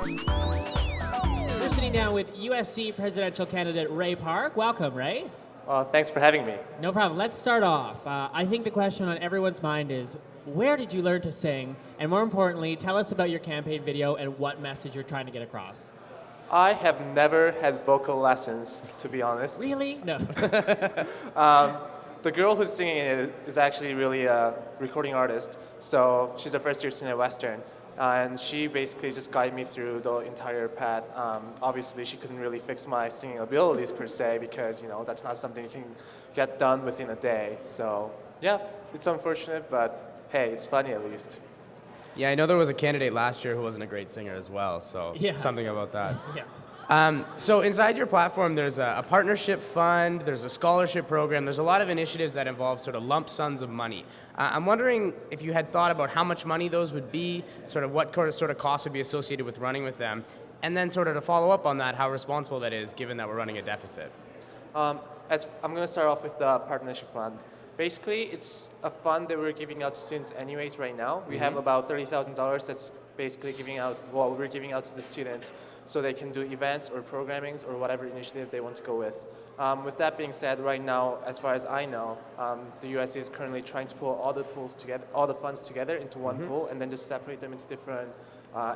We're sitting down with USC presidential candidate Ray Park. Welcome, Ray. Thanks for having me. No problem. Let's start off. I think the question on everyone's mind is, where did you learn to sing? And more importantly, tell us about your campaign video and what message you're trying to get across. I have never had vocal lessons, to be honest. Really? No. The girl who's singing it is actually really a recording artist. So she's a first-year student at Western. And she basically just guided me through the entire path. Obviously, she couldn't really fix my singing abilities per se because, you know, that's not something you can get done within a day. So, yeah, it's unfortunate, but hey, it's funny at least. Yeah, I know there was a candidate last year who wasn't a great singer as well, so something about that. Yeah. So inside your platform, there's a partnership fund, there's a scholarship program, there's a lot of initiatives that involve sort of lump sums of money. I'm wondering if you had thought about how much money those would be, sort of what sort of costs would be associated with running with them, and then sort of to follow up on that, how responsible that is given that we're running a deficit. I'm going to start off with the partnership fund. Basically, it's a fund that we're giving out to students anyways right now. We have about $30,000 that's basically we're giving out to the students so they can do events or programmings or whatever initiative they want to go with. With that being said, right now, as far as I know, the USC is currently trying to pull all the funds together into one pool and then just separate them into different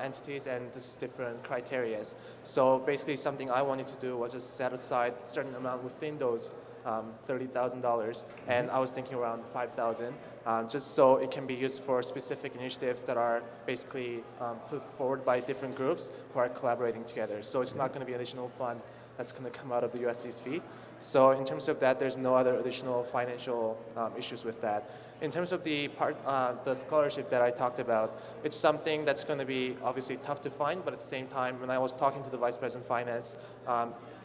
entities and just different criterias. So basically something I wanted to do was just set aside a certain amount within those $30,000, and I was thinking around $5,000, just so it can be used for specific initiatives that are basically put forward by different groups who are collaborating together. So it's not going to be an additional fund that's going to come out of the USC's fee. So in terms of that, there's no other additional financial issues with that. In terms of the scholarship that I talked about, it's something that's going to be obviously tough to find, but at the same time, when I was talking to the Vice President of Finance,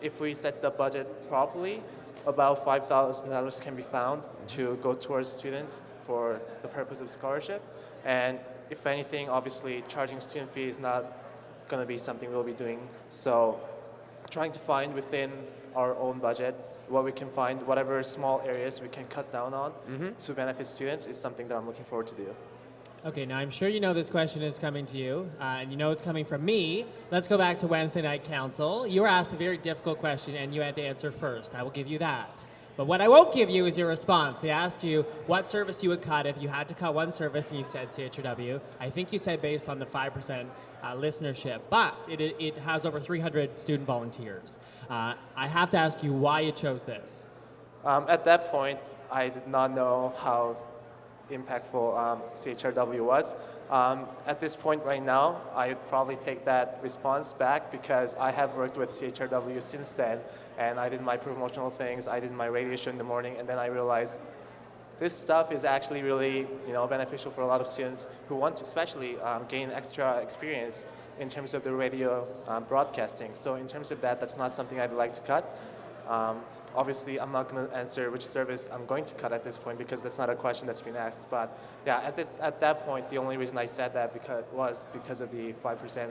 if we set the budget properly, about $5,000 can be found to go towards students for the purpose of scholarship. And if anything, obviously, charging student fee is not going to be something we'll be doing. So trying to find within our own budget what we can find, whatever small areas we can cut down on to benefit students is something that I'm looking forward to do. Okay, now I'm sure you know this question is coming to you, and you know it's coming from me. Let's go back to Wednesday Night Council. You were asked a very difficult question, and you had to answer first. I will give you that. But what I won't give you is your response. They asked you what service you would cut if you had to cut one service, and you said CHRW. I think you said based on the 5% listenership, but it has over 300 student volunteers. I have to ask you why you chose this. At that point, I did not know how impactful CHRW was. At this point right now, I would probably take that response back because I have worked with CHRW since then, and I did my promotional things, I did my radio show in the morning, and then I realized this stuff is actually really beneficial for a lot of students who want to especially gain extra experience in terms of the radio broadcasting. So in terms of that, that's not something I'd like to cut. Obviously, I'm not going to answer which service I'm going to cut at this point because that's not a question that's been asked. But yeah, at that point, the only reason I said that was because of the 5%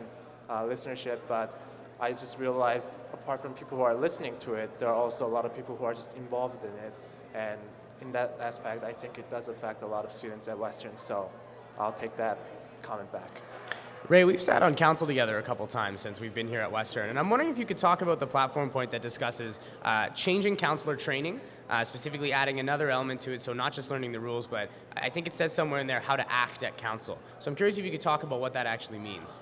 listenership. But I just realized, apart from people who are listening to it, there are also a lot of people who are just involved in it. And in that aspect, I think it does affect a lot of students at Western. So I'll take that comment back. Ray, we've sat on council together a couple times since we've been here at Western, and I'm wondering if you could talk about the platform point that discusses changing counselor training, specifically adding another element to it, so not just learning the rules, but I think it says somewhere in there how to act at council. So I'm curious if you could talk about what that actually means.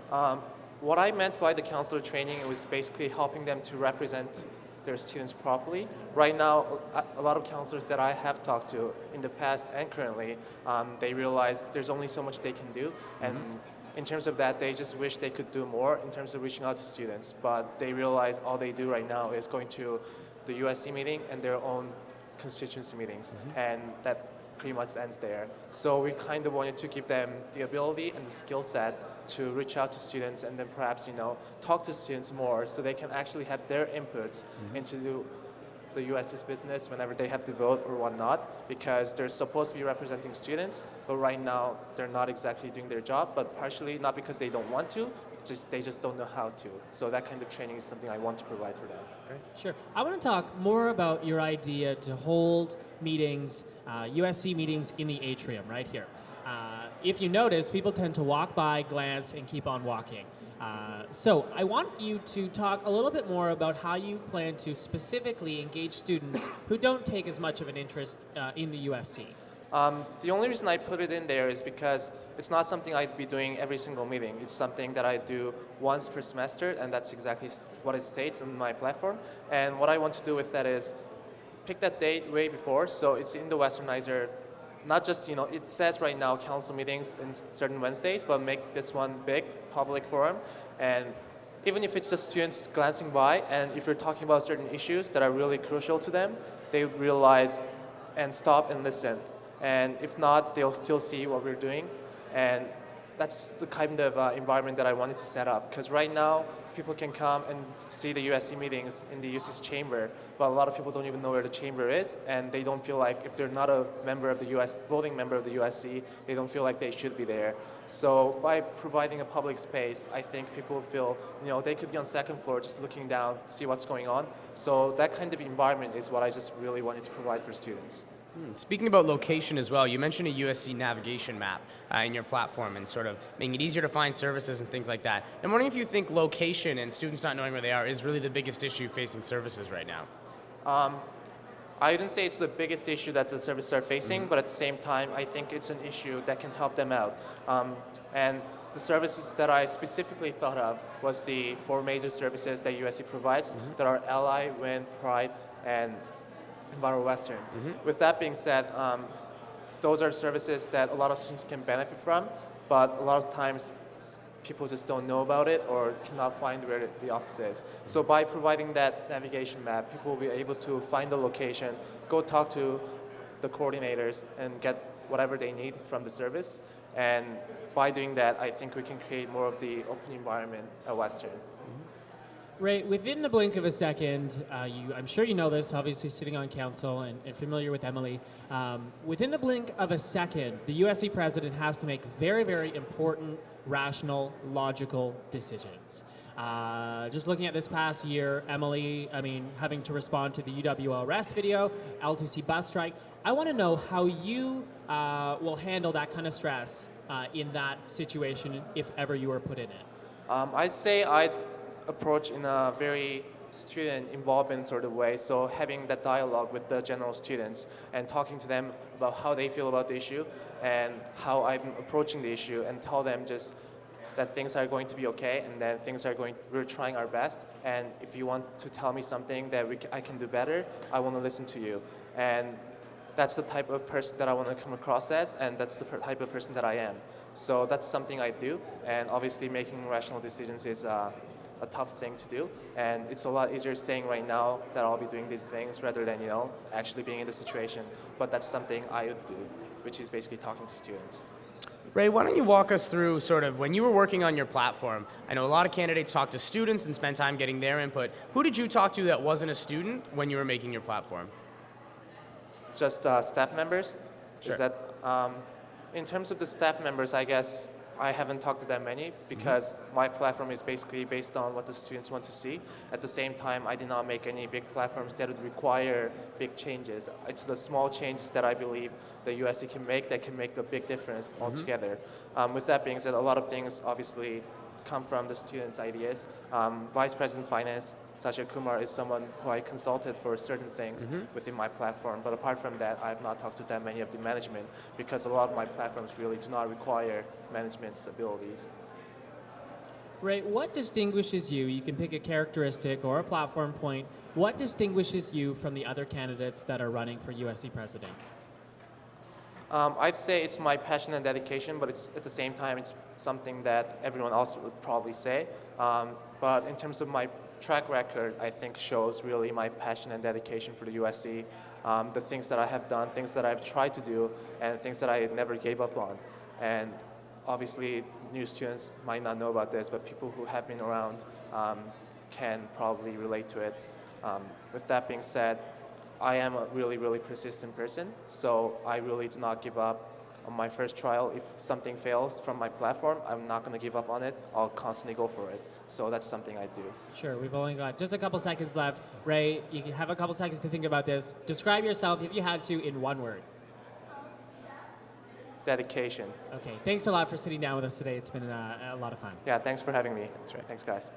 What I meant by the counselor training was basically helping them to represent their students properly. Right now, a lot of counselors that I have talked to in the past and currently, they realize there's only so much they can do, and in terms of that, they just wish they could do more in terms of reaching out to students, but they realize all they do right now is going to the USC meeting and their own constituency meetings, and that pretty much ends there. So we kind of wanted to give them the ability and the skill set to reach out to students and then perhaps talk to students more so they can actually have their inputs into the US's business whenever they have to vote or whatnot, because they're supposed to be representing students, but right now they're not exactly doing their job, but partially not because they don't want to, they just don't know how to. So that kind of training is something I want to provide for them. Okay. Sure. I want to talk more about your idea to hold meetings, USC meetings in the atrium right here. If you notice, people tend to walk by, glance, and keep on walking. So I want you to talk a little bit more about how you plan to specifically engage students who don't take as much of an interest in the USC. The only reason I put it in there is because it's not something I'd be doing every single meeting. It's something that I do once per semester, and that's exactly what it states in my platform. And what I want to do with that is pick that date way before, so it's in the Westernizer. Not just, it says right now council meetings in certain Wednesdays, but make this one big, public forum. And even if it's just students glancing by, and if you're talking about certain issues that are really crucial to them, they realize and stop and listen. And if not, they'll still see what we're doing. And that's the kind of environment that I wanted to set up. Because right now, people can come and see the USC meetings in the UC's chamber, but a lot of people don't even know where the chamber is, and they don't feel like, if they're not a member of the voting member of the USC, they don't feel like they should be there. So by providing a public space, I think people feel, they could be on second floor just looking down, see what's going on. So that kind of environment is what I just really wanted to provide for students. Speaking about location as well, you mentioned a USC navigation map in your platform and sort of making it easier to find services and things like that. I'm wondering if you think location and students not knowing where they are is really the biggest issue facing services right now. I wouldn't say it's the biggest issue that the services are facing, but at the same time, I think it's an issue that can help them out. And the services that I specifically thought of was the 4 major services that USC provides that are Ally, WIN, Pride, and Enviro Western. With that being said, those are services that a lot of students can benefit from, but a lot of times people just don't know about it or cannot find where the office is. So by providing that navigation map, people will be able to find the location, go talk to the coordinators, and get whatever they need from the service. And by doing that, I think we can create more of the open environment at Western. Ray, within the blink of a second, I'm sure you know this, obviously sitting on council and familiar with Emily. Within the blink of a second, the USC president has to make very, very important, rational, logical decisions. Just looking at this past year, Emily, having to respond to the UWL arrest video, LTC bus strike, I want to know how you will handle that kind of stress in that situation if ever you were put in it. I'd say I'd approach in a very student involvement sort of way, so having that dialogue with the general students and talking to them about how they feel about the issue and how I'm approaching the issue, and tell them just that things are going to be okay and that we're trying our best, and if you want to tell me something that I can do better, I want to listen to you. And that's the type of person that I want to come across as, and that's the type of person that I am. So that's something I do, and obviously making rational decisions is a tough thing to do, and it's a lot easier saying right now that I'll be doing these things rather than actually being in the situation. But that's something I would do, which is basically talking to students. Ray, why don't you walk us through sort of when you were working on your platform? I know a lot of candidates talk to students and spend time getting their input. Who did you talk to that wasn't a student when you were making your platform? Just staff members. Sure. Is that in terms of the staff members, I guess I haven't talked to that many because my platform is basically based on what the students want to see. At the same time, I did not make any big platforms that would require big changes. It's the small changes that I believe the USC can make that can make the big difference altogether. With that being said, a lot of things obviously come from the students' ideas. Vice President of Finance, Sasha Kumar, is someone who I consulted for certain things within my platform. But apart from that, I have not talked to that many of the management because a lot of my platforms really do not require management's abilities. Ray, what distinguishes you? You can pick a characteristic or a platform point. What distinguishes you from the other candidates that are running for USC president? I'd say it's my passion and dedication, but it's at the same time it's something that everyone else would probably say. But in terms of my track record, I think shows really my passion and dedication for the USC, the things that I have done, things that I've tried to do, and things that I never gave up on. And obviously, new students might not know about this, but people who have been around can probably relate to it. With that being said, I am a really, really persistent person, so I really do not give up on my first trial. If something fails from my platform, I'm not going to give up on it. I'll constantly go for it. So that's something I do. Sure, we've only got just a couple seconds left. Ray, you can have a couple seconds to think about this. Describe yourself, if you had to, in one word. dedication. Okay, thanks a lot for sitting down with us today. It's been a lot of fun. Yeah, thanks for having me. That's right. Thanks, guys.